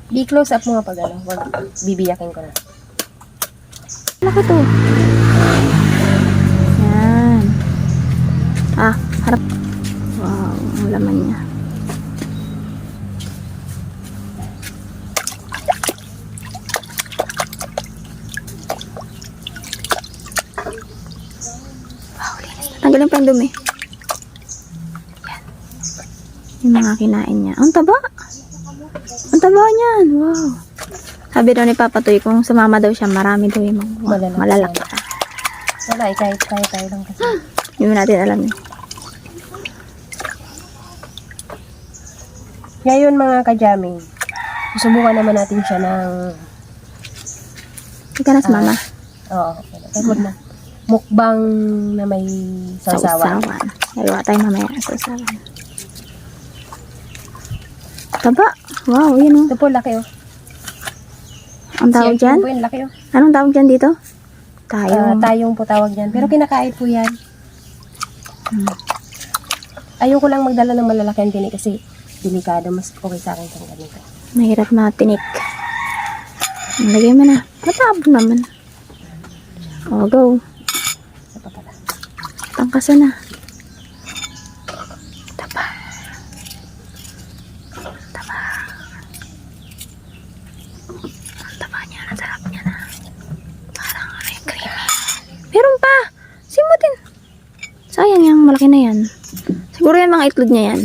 Close up mo nga pag ano. Wag, bibiyakin ko na. Laki to. Yan. Ah, harap. Wow, ang laman niya. Wow, linis. Tanggalin pa yung dumi. Yan. Yung mga kinain niya. Ang taba. Ang taba niyan. Wow. Sabi daw ni Papa Toy, kung sumama daw siya, marami daw yung malalaki. Wala, kahit tayo lang kasi. Hindi mo natin alam eh. Ngayon mga ka-jamming, susubukan naman natin siya ng... Ika na sa mama. Oo, okay na. Mukbang na may sausawan. Nagawa tayo mamaya sa sausawan. Taba. Wow, yun o. Ito po, laki oh. Ang tawag dyan? Po yun, laki oh. Anong tawag dyan dito? Tayong. Tayong po tawag dyan. Pero kinakain po yan. Ayoko lang magdala ng malalaki ang tinik kasi delikado. Mas okay sa akin kung ganito. Mahirap matinik. Lagay mo na. Matabo naman. O, go. Isa pa pala. Tangkasan na. Taba. Taba. Ang taba niya. Ang sarap niya na. Parang creamy. Meron pa. Simutin. Sayang yung malaki na yan. Siguro yan mga itlog niya yan.